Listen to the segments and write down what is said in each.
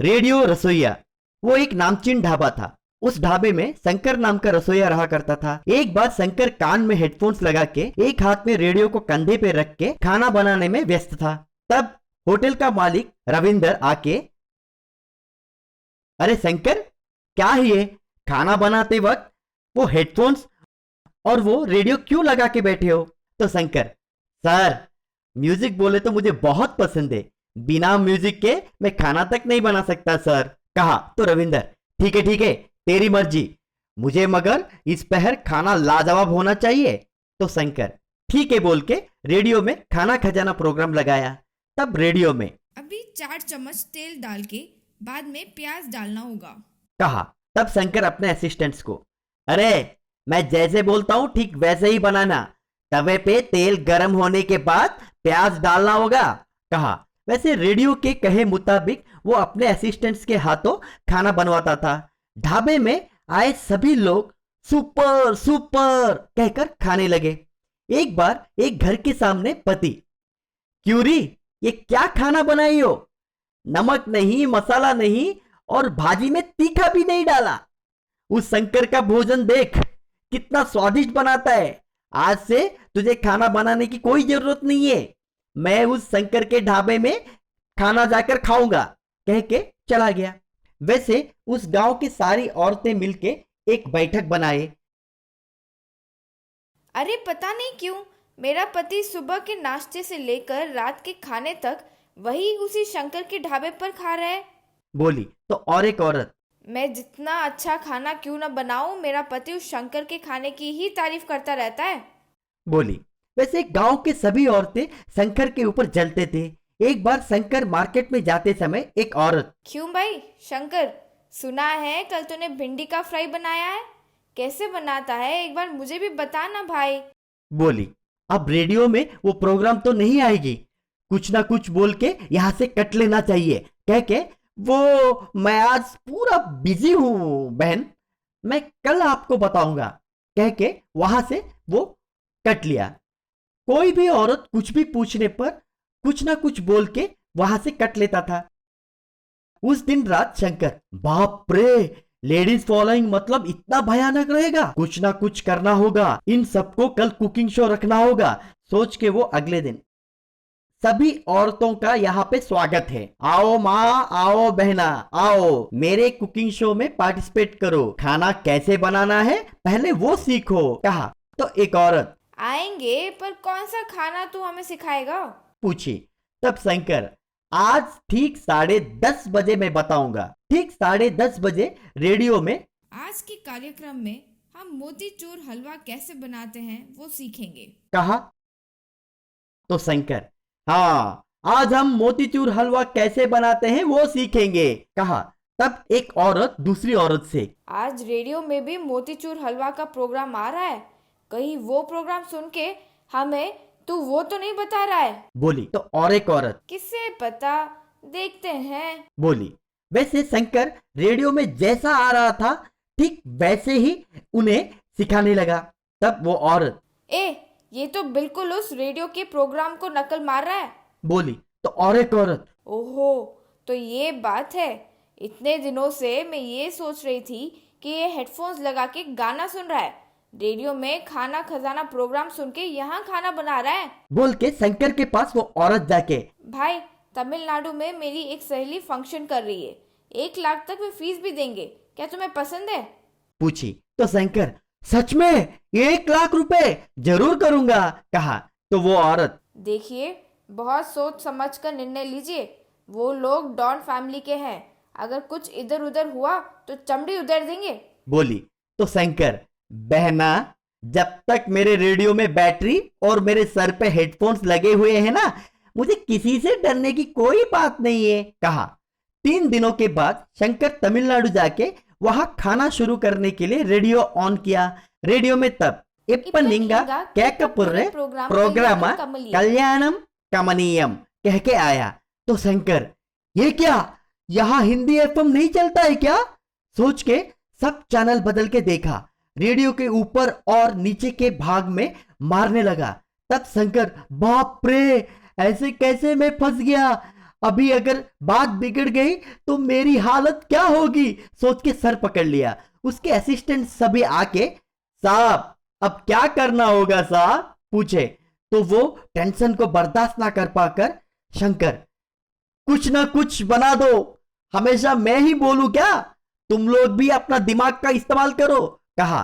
Radio रसोइया। वो एक नामचीन ढाबा था। उस ढाबे में शंकर नाम का रसोइया रहा करता था। एक बार शंकर कान में हेडफोन्स लगा के एक हाथ में रेडियो को कंधे पे रख के खाना बनाने में व्यस्त था। तब होटल का मालिक रविंदर आके, अरे शंकर, क्या है ये? खाना बनाते वक्त वो हेडफोन्स और वो रेडियो क्यों लगा के बैठे हो? तो शंकर, सर, म्यूजिक बोले तो मुझे बहुत पसंद है। बिना म्यूजिक के मैं खाना तक नहीं बना सकता सर। कहा तो रविंदर, ठीक है, तेरी मर्जी, मुझे मगर इस पहर खाना लाजवाब होना चाहिए। तो शंकर ठीक है बोल के रेडियो में खाना खजाना प्रोग्राम लगाया। तब रेडियो में अभी 4 चम्मच तेल डाल के बाद में प्याज डालना होगा। कहा। तब शंकर अपने असिस्टेंट्स को, अरे मैं जैसे बोलता हूं ठीक वैसे ही बनाना। तवे पे तेल गर्म होने के बाद प्याज डालना होगा। कहा। वैसे रेडियो के कहे मुताबिक वो अपने असिस्टेंट्स के हाथों खाना बनवाता था। ढाबे में आए सभी लोग सुपर सुपर कहकर खाने लगे। एक बार एक घर के सामने पति, क्यूरी, ये क्या खाना बनाई हो? नमक नहीं, मसाला नहीं और भाजी में तीखा भी नहीं डाला। उस शंकर का भोजन देख कितना स्वादिष्ट बनाता है। आज से तुझे खाना बनाने की कोई जरूरत नहीं है। मैं उस शंकर के ढाबे में खाना जाकर खाऊंगा, कह के चला गया। वैसे उस गांव की सारी औरतें मिलके एक बैठक बनाए। अरे पता नहीं क्यों मेरा पति सुबह के नाश्ते से लेकर रात के खाने तक वही उसी शंकर के ढाबे पर खा रहा है। बोली तो और एक औरत, मैं जितना अच्छा खाना क्यों ना बनाऊं, मेरा पति उस शंकर के खाने की ही तारीफ करता रहता है। बोली। वैसे गांव के सभी औरतें शंकर के ऊपर जलते थे। एक बार शंकर मार्केट में जाते समय एक औरत, क्यों भाई शंकर, सुना है कल तूने भिंडी का फ्राई बनाया है, कैसे बनाता है एक बार मुझे भी बता ना भाई। बोली। अब रेडियो में वो प्रोग्राम तो नहीं आएगी, कुछ ना कुछ बोल के यहां से कट लेना चाहिए, कह के वो, मैं आज पूरा बिजी हूं बहन, मैं कल आपको बताऊंगा, कह के वहां से वो कट लिया। कोई भी औरत कुछ भी पूछने पर कुछ ना कुछ बोल के वहां से कट लेता था। उस दिन रात शंकर, बाप रे, लेडीज फॉलोइंग मतलब इतना भयानक रहेगा, कुछ ना कुछ करना होगा, इन सबको कल कुकिंग शो रखना होगा, सोच के वो अगले दिन, सभी औरतों का यहाँ पे स्वागत है, आओ माँ, आओ बहना, आओ मेरे कुकिंग शो में पार्टिसिपेट करो, खाना कैसे बनाना है पहले वो सीखो। कहा तो एक औरत, आएंगे पर कौन सा खाना तू हमें सिखाएगा? पूछी। तब शंकर, आज ठीक 10:30 बजे मैं बताऊंगा। ठीक 10:30 बजे रेडियो में, आज के कार्यक्रम में हम मोतीचूर हलवा कैसे बनाते हैं वो सीखेंगे। कहा तो शंकर, हाँ, आज हम मोतीचूर हलवा कैसे बनाते हैं वो सीखेंगे। कहा। तब एक औरत दूसरी औरत से, आज रेडियो में भी मोतीचूर हलवा का प्रोग्राम आ रहा है, कहीं वो प्रोग्राम सुन के हमें तू वो तो नहीं बता रहा है? बोली तो और एक औरत, किसे पता, देखते हैं। बोली। वैसे शंकर रेडियो में जैसा आ रहा था ठीक वैसे ही उन्हें सिखाने लगा। तब वो औरत, ये तो बिल्कुल उस रेडियो के प्रोग्राम को नकल मार रहा है। बोली तो और एक औरत, ओहो, तो ये बात है। इतने दिनों से मैं ये सोच रही थी कि ये हेडफोन्स लगा के गाना सुन रहा है, रेडियो में खाना खजाना प्रोग्राम सुन के यहाँ खाना बना रहा है। बोल के शंकर के पास वो औरत जाके, भाई, तमिलनाडु में मेरी एक सहेली फंक्शन कर रही है, 1 लाख तक वे फीस भी देंगे, क्या तुम्हें पसंद है? पूछी तो शंकर, सच में 1 लाख रुपए जरूर करूंगा। कहा तो वो औरत, देखिए, बहुत सोच समझ कर निर्णय लीजिए, वो लोग डॉन फैमिली के हैं, अगर कुछ इधर उधर हुआ तो चमड़ी उधेड़ देंगे। बोली तो शंकर, बहना, जब तक मेरे रेडियो में बैटरी और मेरे सर पे हेडफोन्स लगे हुए हैं ना, मुझे किसी से डरने की कोई बात नहीं है। कहा। 3 दिनों के बाद शंकर तमिलनाडु जाके वहां खाना शुरू करने के लिए रेडियो ऑन किया। रेडियो में तब इप्पनिंगा कैकपुर्रे प्रोग्राम कल्याणम कमनीयम कह के आया। तो शंकर, ये क्या, यहां हिंदी एफएम नहीं चलता है क्या? सोच के सब चैनल बदल के देखा, रेडियो के ऊपर और नीचे के भाग में मारने लगा। तब शंकर, बाप रे, ऐसे कैसे मैं फंस गया, अभी अगर बात बिगड़ गई तो मेरी हालत क्या होगी, सोच के सर पकड़ लिया। उसके असिस्टेंट सभी आके, साहब अब क्या करना होगा साहब, पूछे तो वो टेंशन को बर्दाश्त ना कर पाकर, शंकर कुछ ना कुछ बना दो, हमेशा मैं ही बोलूं क्या, तुम लोग भी अपना दिमाग का इस्तेमाल करो, कहा।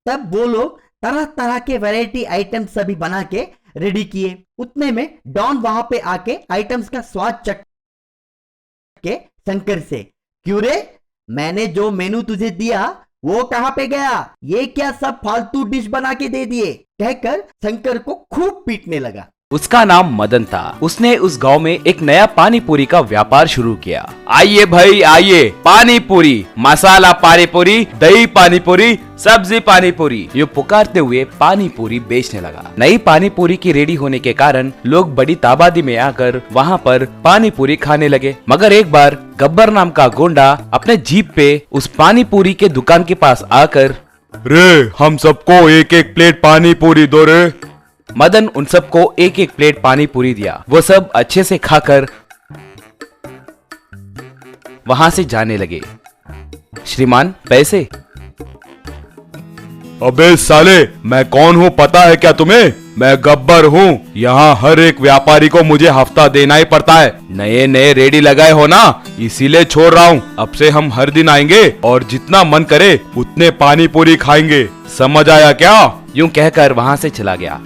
तब वो लोग तरह तरह के वैरायटी आइटम सभी बना के रेडी किए। उतने में डॉन वहां पे आके आइटम्स का स्वाद चख के शंकर से, क्यों रे, मैंने जो मेनू तुझे दिया वो कहां पे गया, ये क्या सब फालतू डिश बना के दे दिए, कहकर शंकर को खूब पीटने लगा। उसका नाम मदन था। उसने उस गांव में एक नया पानी पूरी का व्यापार शुरू किया। आइए भाई आइए, पानी पूरी, मसाला पानी पूरी, दही पानी पूरी, सब्जी पानी पूरी, ये पुकारते हुए पानी पूरी बेचने लगा। नई पानी पूरी की रेडी होने के कारण लोग बड़ी तादाद में आकर वहाँ पर पानी पूरी खाने लगे। मगर एक बार गब्बर नाम का गोंडा अपने जीप पे उस पानी पूरी के दुकान के पास आकर, रे हम सबको एक एक प्लेट पानी पूरी दो रे। मदन उन सबको एक एक प्लेट पानी पूरी दिया। वो सब अच्छे से खाकर वहां से जाने लगे। श्रीमान पैसे। अबे साले, मैं कौन हूँ पता है क्या तुम्हें? मैं गब्बर हूँ। यहाँ हर एक व्यापारी को मुझे हफ्ता देना ही पड़ता है। नए नए रेडी लगाए हो ना, इसीलिए छोड़ रहा हूँ। अब से हम हर दिन आएंगे और जितना मन करे उतने पानी पूरी खाएंगे, समझ आया क्या? यूं कहकर वहां से चला गया।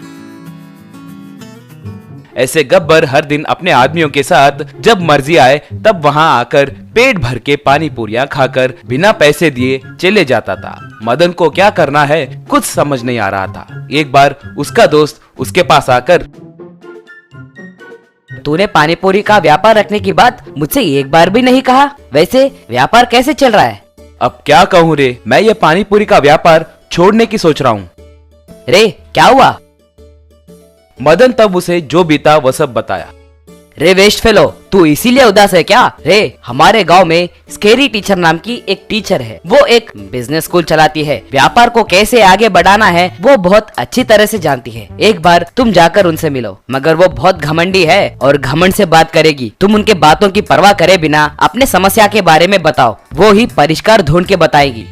ऐसे गब्बर हर दिन अपने आदमियों के साथ जब मर्जी आए तब वहां आकर पेट भर के पानी पूरियां खाकर बिना पैसे दिए चले जाता था। मदन को क्या करना है कुछ समझ नहीं आ रहा था। एक बार उसका दोस्त उसके पास आकर, तूने पानी पूरी का व्यापार रखने की बात मुझसे एक बार भी नहीं कहा। वैसे व्यापार कैसे चल रहा है? अब क्या कहूँ रे, मैं ये पानी पूरी का व्यापार छोड़ने की सोच रहा हूँ। रे क्या हुआ? मदन तब उसे जो बीता वह सब बताया। रे वेस्ट फेलो, तू इसीलिए उदास है क्या? रे हमारे गांव में स्केरी टीचर नाम की एक टीचर है। वो एक बिजनेस स्कूल चलाती है। व्यापार को कैसे आगे बढ़ाना है वो बहुत अच्छी तरह से जानती है। एक बार तुम जाकर उनसे मिलो। मगर वो बहुत घमंडी है और घमंड से बात करेगी। तुम उनके बातों की परवाह करे बिना अपने समस्या के बारे में बताओ, वो ही परिष्कार ढूंढ के बताएगी।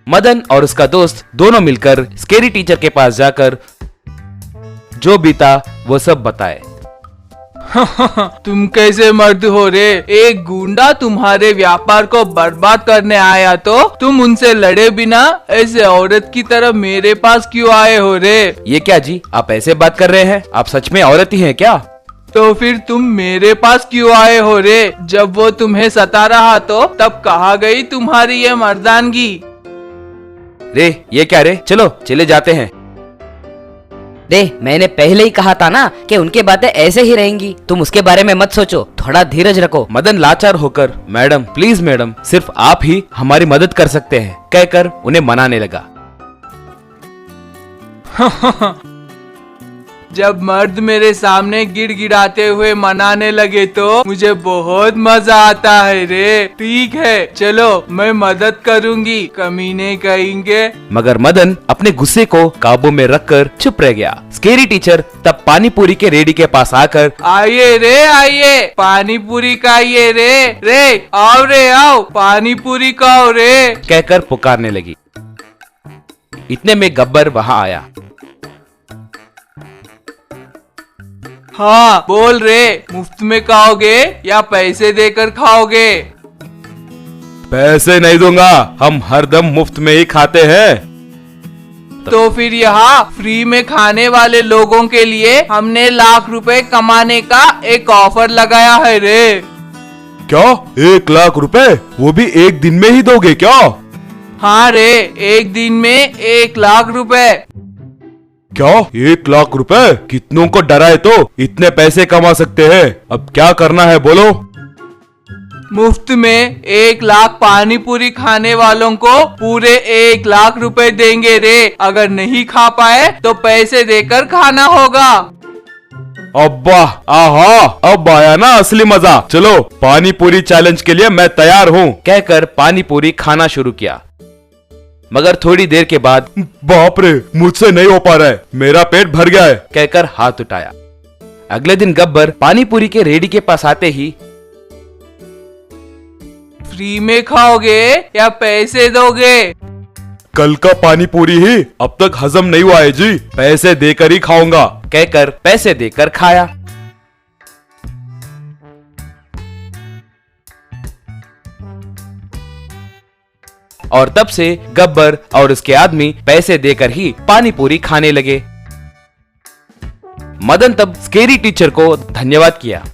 मदन और उसका दोस्त दोनों मिलकर स्केरी टीचर के पास जाकर जो बीता वो सब बताए। तुम कैसे मर्द हो रे? एक गुंडा तुम्हारे व्यापार को बर्बाद करने आया तो तुम उनसे लड़े बिना ऐसे औरत की तरह मेरे पास क्यों आए हो रे? ये क्या जी, आप ऐसे बात कर रहे हैं? आप सच में औरत ही हैं क्या? तो फिर तुम मेरे पास क्यों आए हो रे? जब वो तुम्हें सता रहा तो तब कहाँ गई तुम्हारी ये मर्दानगी? रे ये क्या रे, चलो चले जाते हैं। रे मैंने पहले ही कहा था ना कि उनके बातें ऐसे ही रहेंगी। तुम उसके बारे में मत सोचो, थोड़ा धीरज रखो। मदन लाचार होकर, मैडम प्लीज मैडम, सिर्फ आप ही हमारी मदद कर सकते हैं, कहकर उन्हें मनाने लगा। जब मर्द मेरे सामने गिड़गिड़ाते हुए मनाने लगे तो मुझे बहुत मजा आता है रे। ठीक है चलो, मैं मदद करूंगी, कमीने कहेंगे। मगर मदन अपने गुस्से को काबू में रखकर चुप रह गया। स्केरी टीचर तब पानी पूरी के रेडी के पास आकर, आइए रे आइए, पानी पूरी खाइए रे। रे आओ रे आओ, पानी पूरी खाओ रे, कहकर पुकारने लगी। इतने में गब्बर वहां आया। हाँ बोल रे, मुफ्त में खाओगे या पैसे देकर खाओगे? पैसे नहीं दूंगा, हम हरदम मुफ्त में ही खाते हैं। तो फिर यहाँ फ्री में खाने वाले लोगों के लिए हमने लाख रुपए कमाने का एक ऑफर लगाया है रे। क्या 1 लाख रुपए? वो भी एक दिन में ही दोगे क्या? हाँ रे, एक दिन में 1 लाख रुपए। क्या 1 लाख रुपए? कितनों को डराए तो इतने पैसे कमा सकते हैं। अब क्या करना है बोलो? मुफ्त में 1 लाख पानी पूरी खाने वालों को पूरे 1 लाख रुपए देंगे रे। अगर नहीं खा पाए तो पैसे देकर खाना होगा। अब्बा आहा, अब आया ना असली मजा। चलो पानी पूरी चैलेंज के लिए मैं तैयार हूँ, कहकर पानी पूरी खाना शुरू किया। मगर थोड़ी देर के बाद, बाप रे मुझसे नहीं हो पा रहा है, मेरा पेट भर गया है, कहकर हाथ उठाया। अगले दिन गब्बर पानी पूरी के रेडी के पास आते ही, फ्री में खाओगे या पैसे दोगे? कल का पानी पूरी ही अब तक हजम नहीं हुआ है जी, पैसे देकर ही खाऊंगा। कहकर पैसे देकर खाया। और तब से गब्बर और उसके आदमी पैसे देकर ही पानी पूरी खाने लगे। मदन तब स्केरी टीचर को धन्यवाद किया।